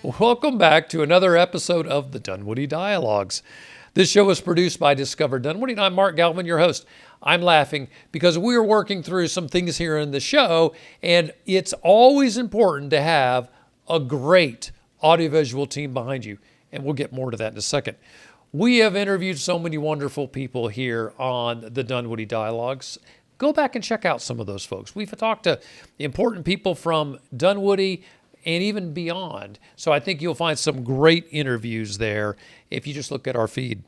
Welcome back to another episode of the Dunwoody Dialogues. This show is produced by Discover Dunwoody, and I'm Mark Galvin, your host. I'm laughing because we're working through some things here in the show, and it's always important to have a great audiovisual team behind you, and we'll get more to that in a second. We have interviewed so many wonderful people here on the Dunwoody Dialogues. Go back and check out some of those folks. We've talked to important people from Dunwoody and even beyond. So I think you'll find some great interviews there if you just look at our feed.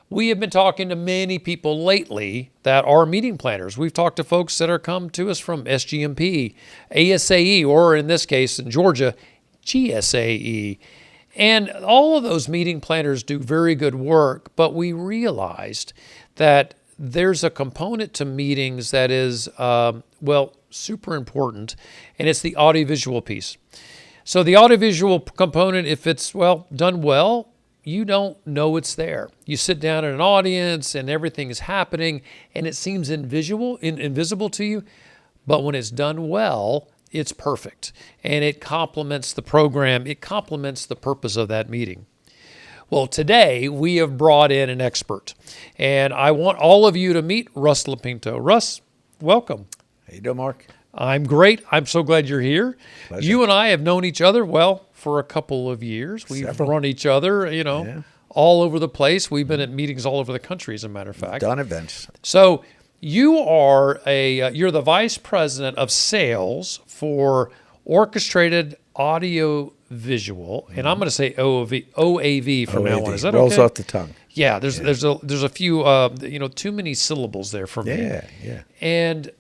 We have been talking to many people lately that are meeting planners. We've talked to folks that are come to us from SGMP, ASAE, or in this case in Georgia, GSAE. And all of those meeting planners do very good work, but we realized that there's a component to meetings that is, super important, and it's the audiovisual piece. So the audiovisual component, if it's, done well, you don't know it's there. You sit down in an audience and everything is happening and it seems invisible to you, but when it's done well, it's perfect. And it complements the program. It complements the purpose of that meeting. Well, today we have brought in an expert, and I want all of you to meet Russ LoPinto. Russ, welcome. How you doing, Mark? I'm great. I'm so glad you're here. Pleasure. You and I have known each other, for a couple of years. We've run each other, all over the place. We've been at meetings all over the country, as a matter of fact. Done events. So you are you're the vice president of sales for Orchestrated Audio Visual, and I'm going to say OAV from now on. Is that rolls okay? off the tongue. Yeah, there's a few too many syllables there for me. Yeah. And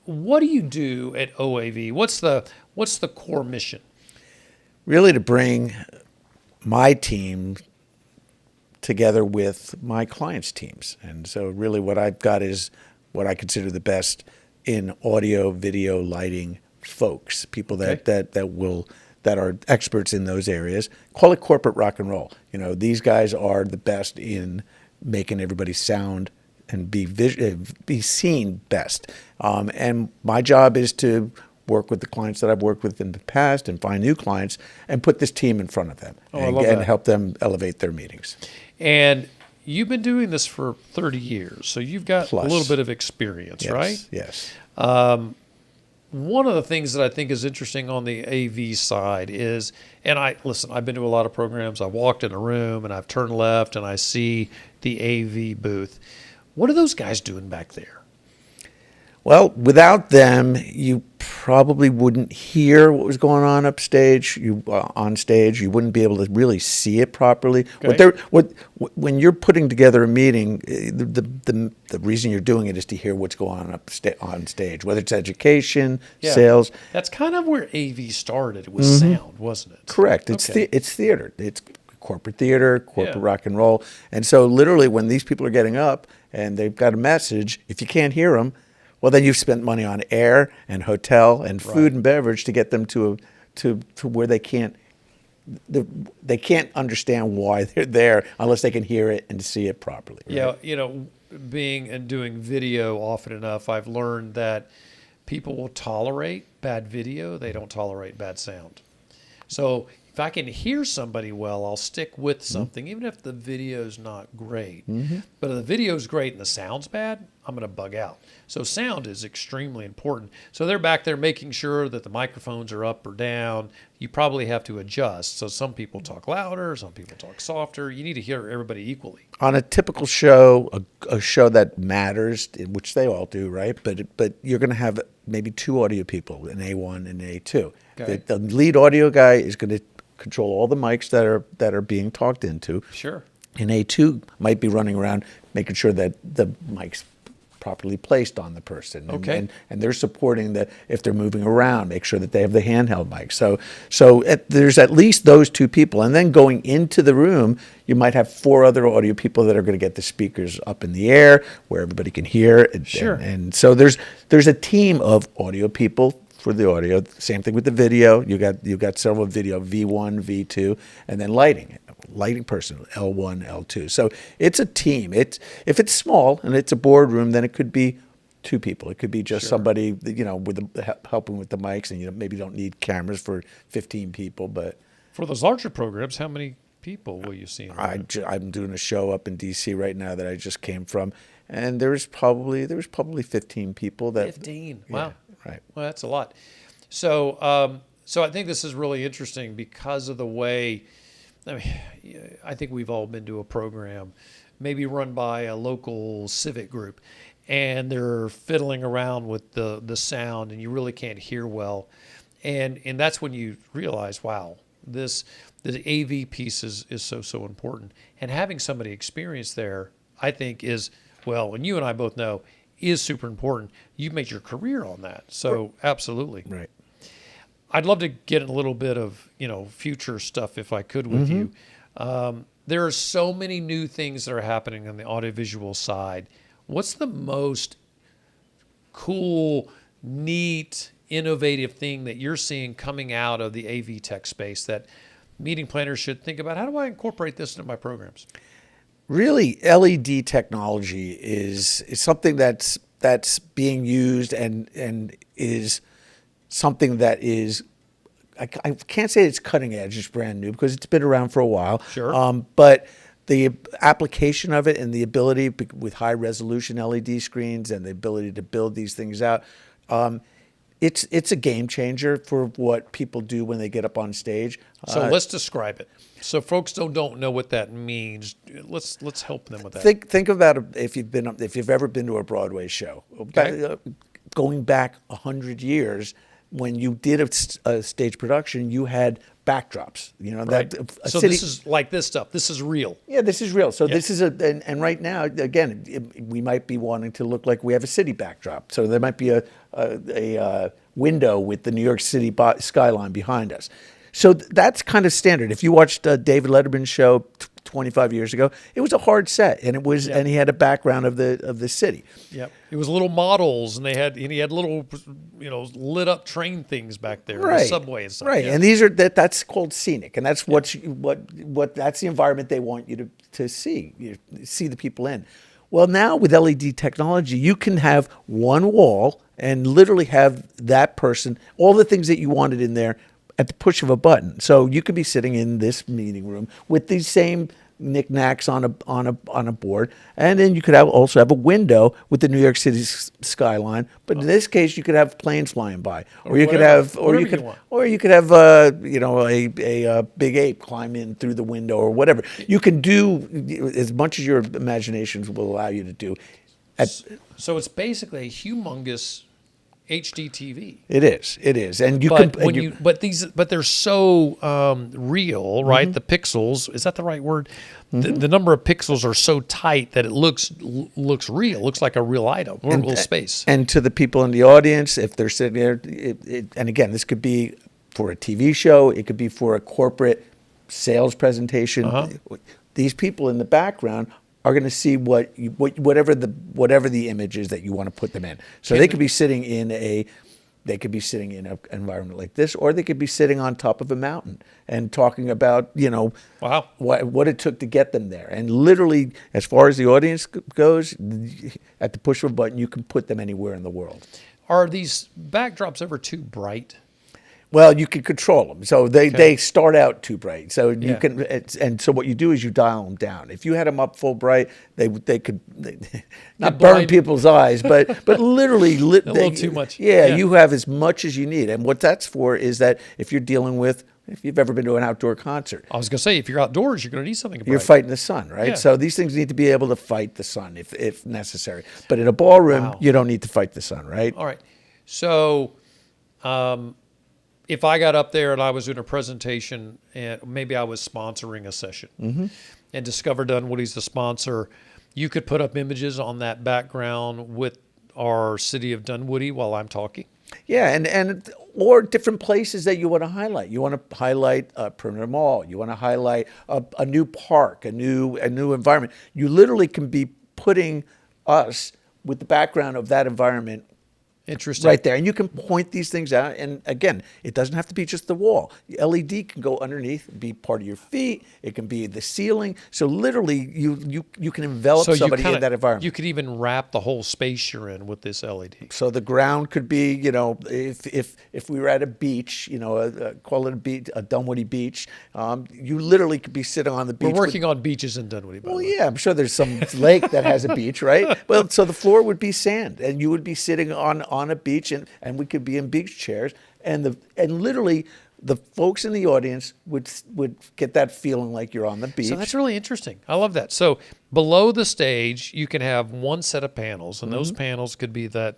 what do you do at OAV? What's the core mission? Really to bring my team together with my clients' teams. And so really what I've got is what I consider the best in audio, video, lighting folks, people that are experts in those areas. Call it corporate rock and roll. These guys are the best in making everybody sound and be seen best. And my job is to work with the clients that I've worked with in the past and find new clients and put this team in front of them and help them elevate their meetings. And you've been doing this for 30 years, so you've got a little bit of experience, right? Yes. One of the things that I think is interesting on the AV side is, I've been to a lot of programs. I walked in a room and I've turned left and I see the AV booth. What are those guys doing back there? Well, without them, you probably wouldn't hear what was going on upstage. On stage, you wouldn't be able to really see it properly. Okay. When you're putting together a meeting, the reason you're doing it is to hear what's going on on stage, whether it's education, sales. That's kind of where AV started. It was sound, wasn't it? Correct. It's theater. It's corporate theater, corporate rock and roll. And so literally when these people are getting up and they've got a message, if you can't hear them, well, then you've spent money on air and hotel and food and beverage to get them to where they can't understand why they're there unless they can hear it and see it properly. Right? Yeah, being and doing video often enough, I've learned that people will tolerate bad video. They don't tolerate bad sound. So if I can hear somebody well, I'll stick with something, even if the video's not great. But if the video's great and the sound's bad, I'm going to bug out. So sound is extremely important. So they're back there making sure that the microphones are up or down. You probably have to adjust. So some people talk louder, some people talk softer. You need to hear everybody equally. On a typical show, a show that matters, which they all do, right? But you're going to have maybe two audio people, an A1 and an A2. Okay. The lead audio guy is going to control all the mics that are being talked into. Sure. And A2 might be running around making sure that the mic's properly placed on the person. Okay. And they're supporting if they're moving around, make sure that they have the handheld mic. So there's at least those two people. And then going into the room, you might have four other audio people that are going to get the speakers up in the air where everybody can hear. Sure. And so there's a team of audio people for the audio. Same thing with the video. You got several video, V1, V2, and then lighting person, L1, L2. So it's a team. If it's small and it's a boardroom, then it could be 2 people. It could be just Sure. somebody, with helping with the mics, and maybe don't need cameras for 15 people. But For those larger programs, how many people will you see in there? I'm doing a show up in D.C. right now that I just came from, and there was probably 15 people. 15. Wow. Yeah, right. Well, that's a lot. So, so I think this is really interesting because of the way. I mean, I think we've all been to a program, maybe run by a local civic group, and they're fiddling around with the sound, and you really can't hear well, and that's when you realize, wow, the AV piece is so important, and having somebody experienced there, I think is, well, and you and I both know, is super important. You've made your career on that, so absolutely. Right. I'd love to get a little bit of future stuff if I could with you. There are so many new things that are happening on the audiovisual side. What's the most cool, neat, innovative thing that you're seeing coming out of the AV tech space that meeting planners should think about? How do I incorporate this into my programs? Really, LED technology is something that's being used and is something that is, I can't say it's cutting edge, it's brand new because it's been around for a while. Sure. But the application of it and the ability with high resolution LED screens and the ability to build these things out, it's a game changer for what people do when they get up on stage. So let's describe it. So folks don't know what that means. Let's help them with that. Think about if you've ever been to a Broadway show. Okay. Going back 100 years, when you did a stage production, you had backdrops. Right. So city, this is like this stuff. This is real. Yeah, this is real. So Yeah. this is and right now, again, we might be wanting to look like we have a city backdrop. So there might be a window with the New York City skyline behind us. So that's kind of standard. If you watched David Letterman's show 25 years ago, it was a hard set, and and he had a background of the city. Yep. It was little models, and he had little lit up train things back there, Right, the subway and stuff. right. Yeah. And these are that's called scenic, and that's what that's the environment they want you to see. You see the people in. Well, now with LED technology, you can have one wall and literally have that person, all the things that you wanted in there at the push of a button. So you could be sitting in this meeting room with these same knickknacks on a board, and then you could also have a window with the New York City skyline. But in this case, you could have planes flying by, or you could have, or you could have, a big ape climb in through the window, or whatever. You can do as much as your imaginations will allow you to do. So it's basically a humongous HD TV. It is, and you But can. but they're so real, right? The pixels, is that the right word? The number of pixels are so tight that it looks real. Looks like a real item, or a real space. And to the people in the audience, if they're sitting there, and again, this could be for a TV show, it could be for a corporate sales presentation. These people in the background are going to see whatever the image is that you want to put them in. So they could be sitting in an environment like this, or they could be sitting on top of a mountain and talking about Wow. what it took to get them there. And literally, as far as the audience goes, at the push of a button, you can put them anywhere in the world. Are these backdrops ever too bright? Well, you can control them. So they start out too bright. So you Yeah. can, and so what you do is you dial them down. If you had them up full bright, they could not burn blind. people's eyes, but literally A little too much. Yeah, Yeah. you have as much as you need. And what that's for is that if you've ever been to an outdoor concert, I was going to say, if you're outdoors, you're going to need something bright. you're fighting the sun, right? Yeah. So these things need to be able to fight the sun if necessary. But in a ballroom, Wow. you don't need to fight the sun, right? All right. So, if I got up there and I was doing a presentation, and maybe I was sponsoring a session, and Discover Dunwoody's the sponsor, you could put up images on that background with our city of Dunwoody while I'm talking. Yeah, and or different places that you want to highlight. You want to highlight a perimeter mall. You want to highlight a new park, a new environment. You literally can be putting us with the background of that environment Interesting. right there. And you can point these things out. And again, it doesn't have to be just the wall. The LED can go underneath, be part of your feet. It can be the ceiling. So literally, you can envelop somebody in that environment. You could even wrap the whole space you're in with this LED. So the ground could be, if we were at a beach, call it a beach, a Dunwoody beach, you literally could be sitting on the beach. We're working on beaches in Dunwoody. By the way. Yeah, I'm sure there's some lake that has a beach, right? Well, so the floor would be sand, and you would be sitting on a beach, and we could be in beach chairs, and literally the folks in the audience would get that feeling like you're on the beach. So that's really interesting. I love that. So below the stage, you can have one set of panels, and those panels could be that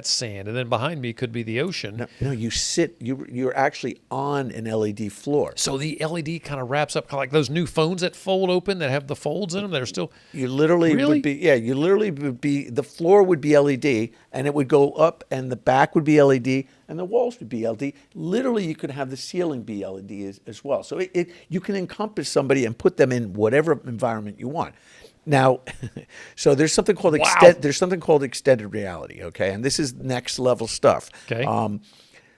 sand, and then behind me could be the ocean. No, you're actually on an LED floor. So the LED kind of wraps up, kind of like those new phones that fold open that have the folds in them. They're still you literally really? would be the floor would be LED, and it would go up, and the back would be LED, and the walls would be LED. Literally, you could have the ceiling be LED as well. So you can encompass somebody and put them in whatever environment you want. Now, so there's something called extended reality, okay, and this is next level stuff. Okay.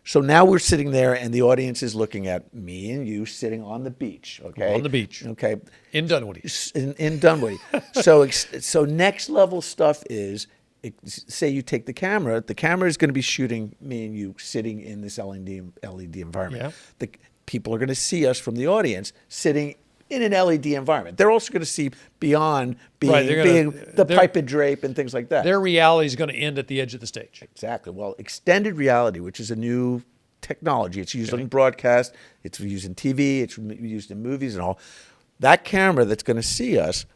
So now we're sitting there, and the audience is looking at me and you sitting on the beach, okay? On the beach. Okay. In Dunwoody. In Dunwoody. So next level stuff is, say you take the camera is going to be shooting me and you sitting in this LED environment. Yeah. The people are going to see us from the audience sitting in an LED environment. They're also going to see beyond being the pipe and drape and things like that. Their reality is going to end at the edge of the stage. Exactly. Well, extended reality, which is a new technology, it's used in broadcast, it's used in TV, it's used in movies and all. That camera that's going to see us,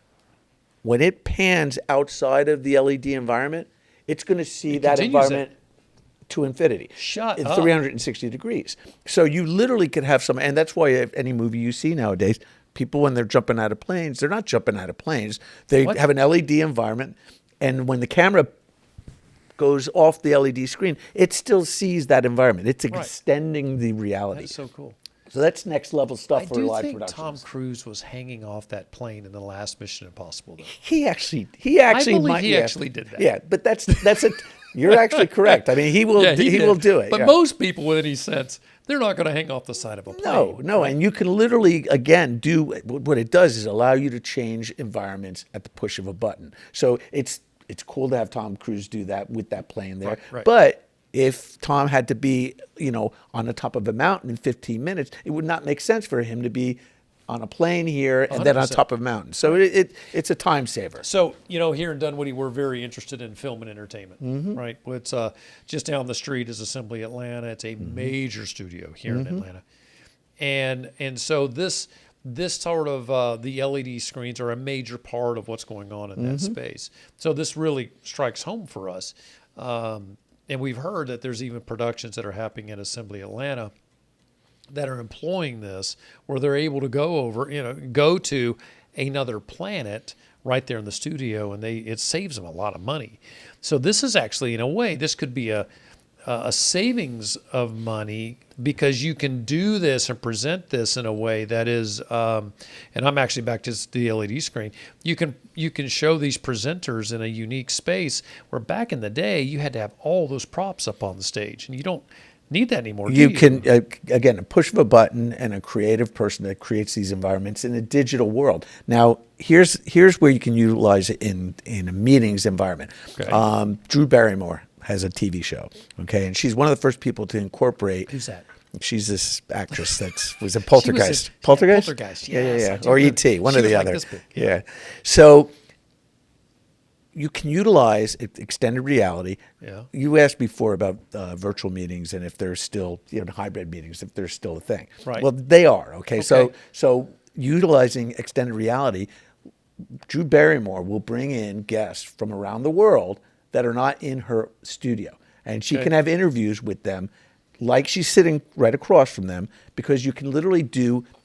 when it pans outside of the LED environment, it's going to see that environment to infinity. Shut in up. 360 degrees. So you literally could have some, and that's why any movie you see nowadays, people, when they're jumping out of planes, they're not jumping out of planes. They have an LED environment, and when the camera goes off the LED screen, it still sees that environment. It's extending the reality. That's so cool. So that's next level stuff for live I do think production. Tom Cruise was hanging off that plane in the last Mission Impossible, though. He actually actually did that. Yeah, but that's a. You're actually correct. I mean, he will do it. But most people with any sense, they're not going to hang off the side of a plane. No, and you can literally, again, do what it does is allow you to change environments at the push of a button. So it's cool to have Tom Cruise do that with that plane there. Right. But if Tom had to be, on the top of a mountain in 15 minutes, it would not make sense for him to be on a plane here and 100%. then on top of a mountain. So it's a time saver. So, here in Dunwoody, we're very interested in film and entertainment, right? It's just down the street is Assembly Atlanta. It's a major studio here in Atlanta. And so this sort of the LED screens are a major part of what's going on in that space. So this really strikes home for us. And we've heard that there's even productions that are happening at Assembly Atlanta that are employing this, where they're able to go to another planet right there in the studio, and it saves them a lot of money. So this is actually, in a way, this could be a savings of money, because you can do this and present this in a way that is, and I'm actually back to the LED screen. You can show these presenters in a unique space, where back in the day you had to have all those props up on the stage, and you don't need that anymore. You can, again, a push of a button and a creative person that creates these environments in a digital world. Now, here's where you can utilize it in a meetings environment. Okay. Drew Barrymore has a TV show, okay, and she's one of the first people to incorporate. Who's that? She's this actress that was a Poltergeist. Poltergeist? Poltergeist, yes. Or E.T., one or the other. This big. Yeah. So you can utilize extended reality. Yeah. You asked before about virtual meetings and if there's still, hybrid meetings, if there's still a thing. Right. Well, they are. Okay. So utilizing extended reality, Drew Barrymore will bring in guests from around the world that are not in her studio, and she can have interviews with them, like she's sitting right across from them, because you can literally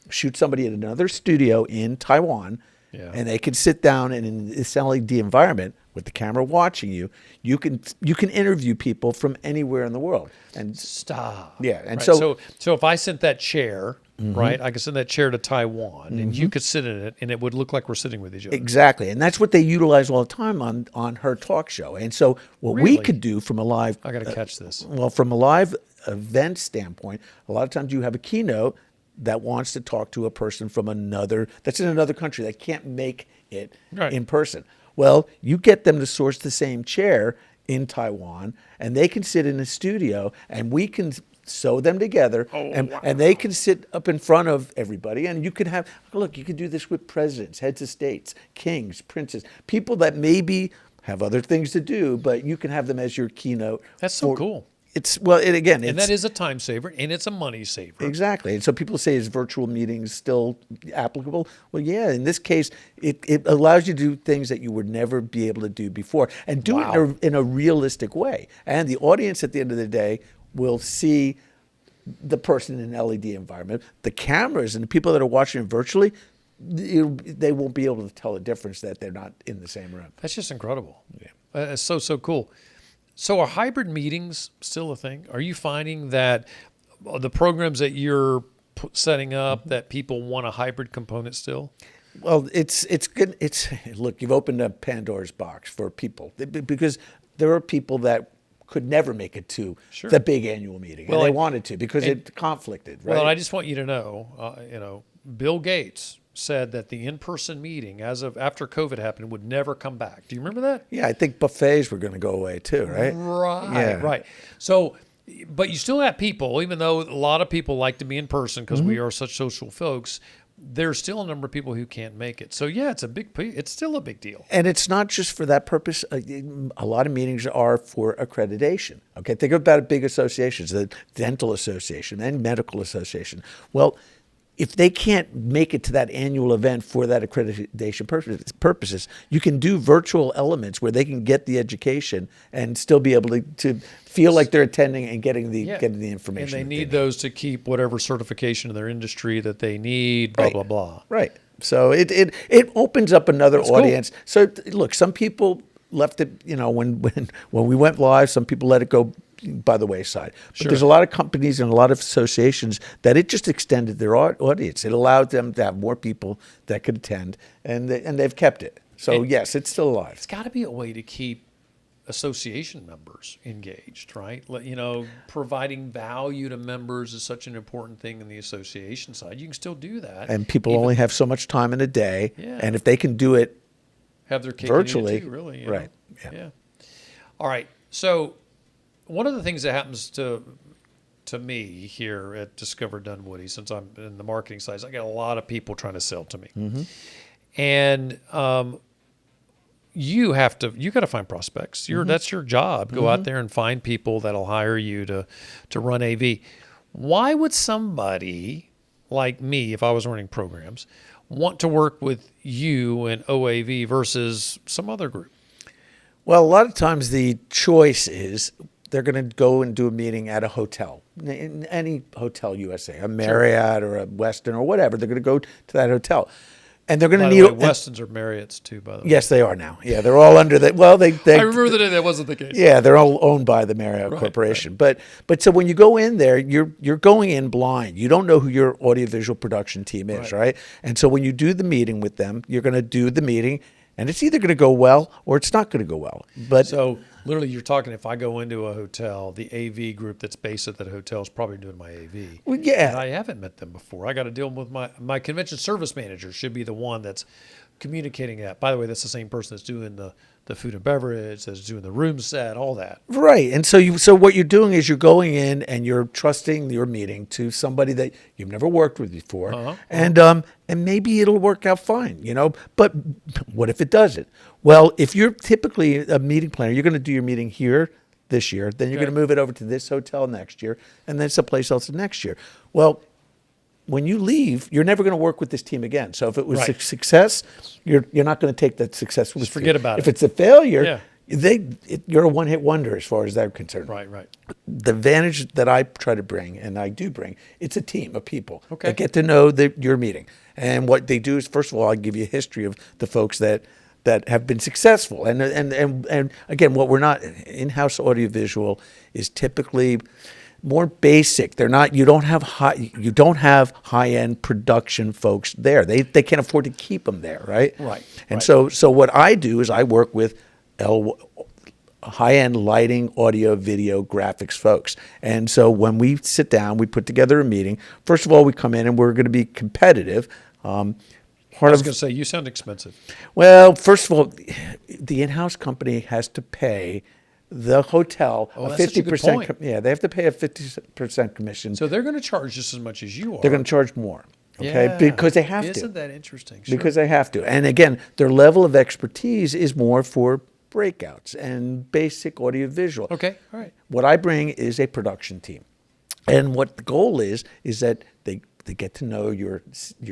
shoot somebody in another studio in Taiwan. Yeah. And they can sit down and in this LED environment with the camera watching you, you can interview people from anywhere in the world. And Stop. yeah, and right. So if I sent that chair, right, I could send that chair to Taiwan, and you could sit in it, and it would look like we're sitting with each other. exactly, and that's what they utilize all the time on her talk show. And so what we Really? could do from a live, I got to catch this. well, from a live event standpoint, a lot of times you have a keynote that wants to talk to a person from that's in another country that can't make it Right. in person. Well, you get them to source the same chair in Taiwan, and they can sit in a studio, and we can sew them together, and they can sit up in front of everybody, and you could have, look, you could do this with presidents, heads of states, kings, princes, people that maybe have other things to do, but you can have them as your keynote. That's so cool. It's, well, again, And that is a time saver, and it's a money saver. exactly. And so people say, is virtual meetings still applicable? Well, yeah, in this case, it allows you to do things that you would never be able to do before, and do it in a realistic way. And the audience at the end of the day will see the person in an LED environment. The cameras and the people that are watching it virtually, they won't be able to tell the difference that they're not in the same room. That's just incredible. Yeah. It's so cool. So are hybrid meetings still a thing? Are you finding that the programs that you're setting up, that people want a hybrid component still? Well, it's good. Look, you've opened up Pandora's box for people, because there are people that could never make it to the big annual meeting, and they wanted to because it conflicted. Right? Well, I just want you to know, Bill Gates said that the in-person meeting, after COVID happened, would never come back. Do you remember that? Yeah, I think buffets were going to go away too, right? Right. So, but you still have people, even though a lot of people like to be in person because we are such social folks, there's still a number of people who can't make it. So yeah, it's still a big deal. And it's not just for that purpose. A lot of meetings are for accreditation. Okay, think about big associations, the Dental Association and Medical Association. Well, if they can't make it to that annual event for that accreditation purposes, you can do virtual elements where they can get the education and still be able to feel like they're attending and getting the information. And they need those to keep whatever certification in their industry that they need, blah, blah, blah. Right. So it opens up another audience. Cool. So look, some people left it, when we went live, some people let it go by the wayside. But there's a lot of companies and a lot of associations that it just extended their audience. It allowed them to have more people that could attend, and they've kept it. So yes, it's still alive. It's got to be a way to keep association members engaged, right? Providing value to members is such an important thing in the association side. You can still do that. And people only have so much time in a day, and if they can do it have their cake virtually, and eat it too, really, right? Yeah. All right. So one of the things that happens to me here at Discover Dunwoody, since I'm in the marketing side, is I get a lot of people trying to sell to me, and you got to find prospects. That's your job. Go out there and find people that'll hire you to run AV. Why would somebody like me, if I was running programs, want to work with you and OAV versus some other group? Well, a lot of times the choice is they're going to go and do a meeting at a hotel, in any hotel USA, a Marriott or a Westin or whatever. They're going to go to that hotel. And they're going to need... Westins are Marriotts too, by the way. Yes, they are now. Yeah, they're all under the... Well, they I remember the day that wasn't the case. Yeah, they're all owned by the Marriott Corporation. Right. But so when you go in there, you're going in blind. You don't know who your audiovisual production team is, right? And so when you do the meeting with them, you're going to do the meeting, and it's either going to go well or it's not going to go well. But so literally, you're talking, if I go into a hotel, the AV group that's based at that hotel is probably doing my AV. Well, yeah. And I haven't met them before. I got to deal with my convention service manager should be the one that's communicating that. By the way, that's the same person that's doing the food and beverage, that's doing the room set, all that. Right. And so what you're doing is you're going in and you're trusting your meeting to somebody that you've never worked with before. And maybe it'll work out fine, But what if it doesn't? Well, if you're typically a meeting planner, you're going to do your meeting here this year, then you're going to move it over to this hotel next year, and then someplace else next year. Well, when you leave, you're never going to work with this team again. So if it was a success, you're not going to take that success with you. Just forget about it. If it's a failure, you're a one-hit wonder as far as they're concerned. Right. The advantage that I try to bring, and I do bring, it's a team of people that get to know your meeting. And what they do is, first of all, I give you a history of the folks that that have been successful. And again, what we're not, in-house audiovisual is typically more basic. They're not. You don't have high-end production folks there. They can't afford to keep them there, right? Right. And so what I do is I work with high-end lighting, audio, video, graphics folks. And so when we sit down, we put together a meeting. First of all, we come in and we're going to be competitive. I was going to say, you sound expensive. Well, first of all, the in-house company has to pay the hotel a 50%. Yeah, they have to pay a 50% commission. So they're going to charge just as much as you are. They're going to charge more. Okay, Yeah. because they have to. Isn't that interesting? Sure. Because they have to. And again, their level of expertise is more for breakouts and basic audiovisual. Okay, all right. What I bring is a production team. And what the goal is that they get to know your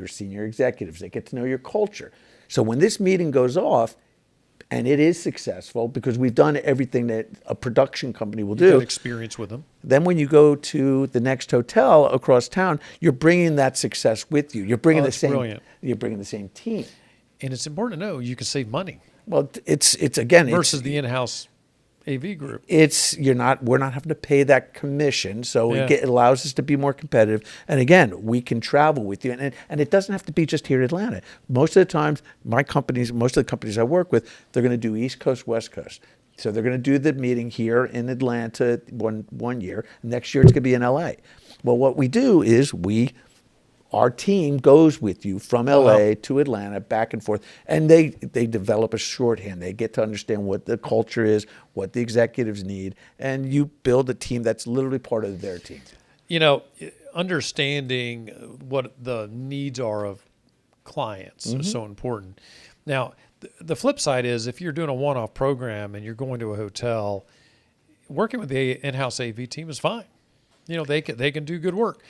senior executives. They get to know your culture. So when this meeting goes off, and it is successful because we've done everything that a production company will do. You've got experience with them. Then when you go to the next hotel across town, you're bringing that success with you. You're bringing Brilliant. You're bringing the same team. And it's important to know you can save money Well, it's again versus the in-house AV group. we're not having to pay that commission, so Yeah. it allows us to be more competitive. And again, we can travel with you, and it doesn't have to be just here in Atlanta. Most of the times, most of the companies I work with, they're going to do East Coast, West Coast. So they're going to do the meeting here in Atlanta one year. Next year it's going to be in LA. Well, what we do is our team goes with you from LA to Atlanta, back and forth, and they develop a shorthand. They get to understand what the culture is, what the executives need, and you build a team that's literally part of their team. You know, understanding what the needs are of clients is so important. Now, the flip side is if you're doing a one-off program and you're going to a hotel, working with the in-house AV team is fine. You know, they can do good work.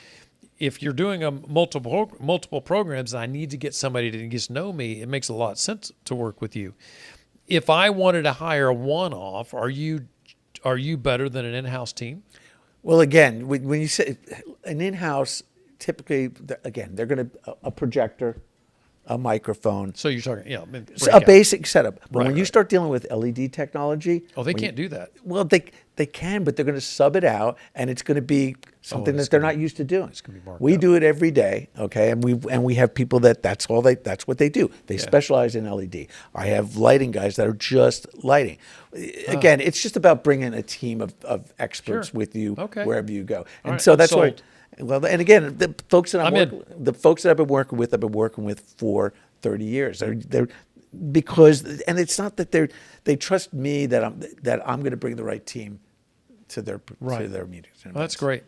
If you're doing a multiple programs, and I need to get somebody to get to know me, it makes a lot of sense to work with you. If I wanted to hire a one-off, are you better than an in-house team? Well, again, when you say an in-house, typically, they're going to a projector, a microphone. So you're talking, yeah, A basic setup. But Right, when you start dealing with LED technology, they can't do that. Well, they can, but they're going to sub it out, and it's going to be something that they're not used to doing. It's gonna be marked We up. do it every day, okay, and we have people that's what they do. They specialize in LED. I have lighting guys that are just lighting. Again, it's just about bringing a team of experts with you wherever you go, and right, so I'm that's why. sold. Well, and again, the folks that I'm folks that I've been working with for 30 years. They're because, and it's not that they trust me that I'm going to bring the right team to their meetings. Well, that's great.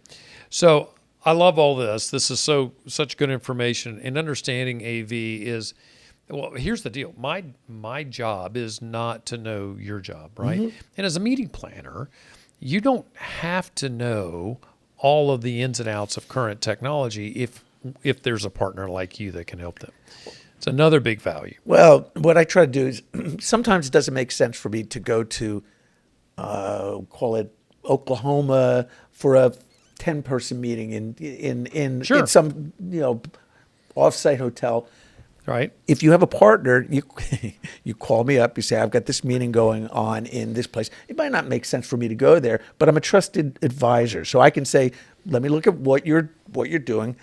So I love all this. This is such good information. And understanding AV is, well, here's the deal. My job is not to know your job, right? And as a meeting planner, you don't have to know all of the ins and outs of current technology if there's a partner like you that can help them. It's another big value. Well, what I try to do is sometimes it doesn't make sense for me to go to, call it Oklahoma for a 10-person meeting in some off-site hotel. Right. If you have a partner, you call me up. You say, I've got this meeting going on in this place. It might not make sense for me to go there, but I'm a trusted advisor, so I can say, let me look at what you're doing.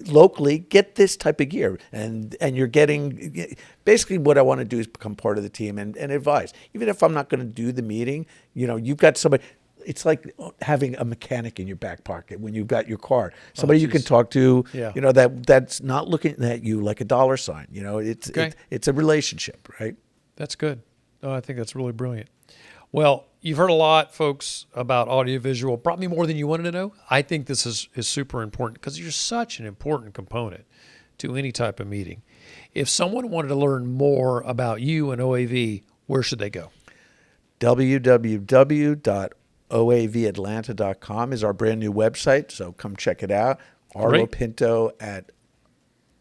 Locally, get this type of gear, and you're getting basically what I want to do is become part of the team and advise. Even if I'm not going to do the meeting, you've got somebody. It's like having a mechanic in your back pocket when you've got your car. Somebody you can talk to. Yeah. That's not looking at you like a dollar sign. It's a relationship, right? That's good. Oh, I think that's really brilliant. Well, you've heard a lot, folks, about audiovisual, probably more than you wanted to know. I think this is super important because you're such an important component to any type of meeting. If someone wanted to learn more about you and OAV, where should they go? www.oavatlanta.com is our brand new website, so come check it out. LoPinto at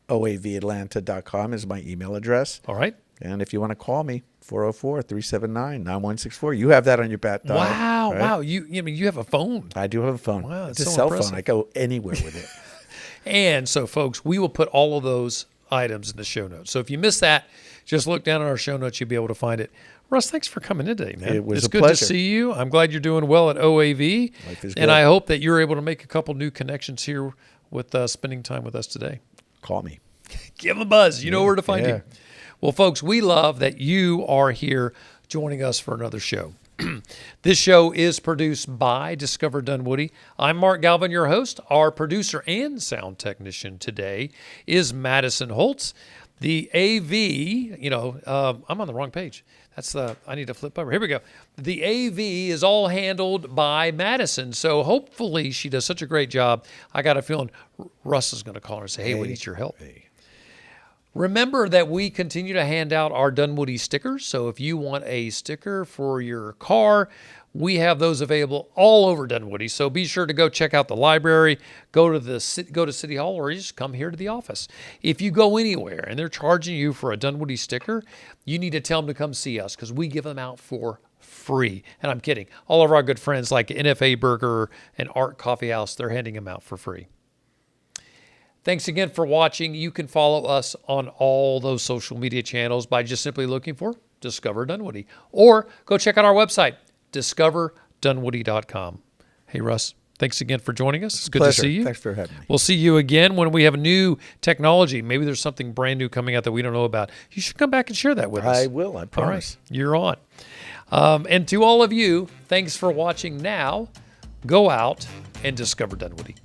oavatlanta.com is my email address. All right. And if you want to call me, 404-379-9164. You have that on your bat dial. Wow, right? wow. You have a phone. I do have a phone. Wow, it's that's a so cell impressive. phone. I go anywhere with it. And so, folks, we will put all of those items in the show notes. So if you missed that, Just look down in our show notes. You'll be able to find it. Russ, thanks for coming in today, man. It was it's a good pleasure. to see you. I'm glad you're doing well at OAV. Life is And good. I hope that you're able to make a couple new connections here with spending time with us today. Call me. Give 'em a buzz. You know where to find Yeah. you. Well, folks, we love that you are here joining us for another show. This show is produced by Discover Dunwoody. I'm Mark Galvin, your host. Our producer and sound technician today is Madison Holtz. The AV, I'm on the wrong page. I need to flip over. Here we go. The AV is all handled by Madison. So hopefully she does such a great job. I got a feeling Russ is going to call her and say, hey, we need your help. Remember that we continue to hand out our Dunwoody stickers. So if you want a sticker for your car, we have those available all over Dunwoody. So be sure to go check out the library, go to City Hall, or just come here to the office. If you go anywhere and they're charging you for a Dunwoody sticker, you need to tell them to come see us because we give them out for free. And I'm kidding. All of our good friends like NFA Burger and Art Coffee House, they're handing them out for free. Thanks again for watching. You can follow us on all those social media channels by just simply looking for Discover Dunwoody. Or go check out our website, discoverdunwoody.com. Hey, Russ, thanks again for joining us. It's good Pleasure. to see you. Thanks for having me. We'll see you again when we have new technology. Maybe there's something brand new coming out that we don't know about. You should come back and share that with us. I will, I promise. All right, you're on. And to all of you, thanks for watching. Now, go out and discover Dunwoody.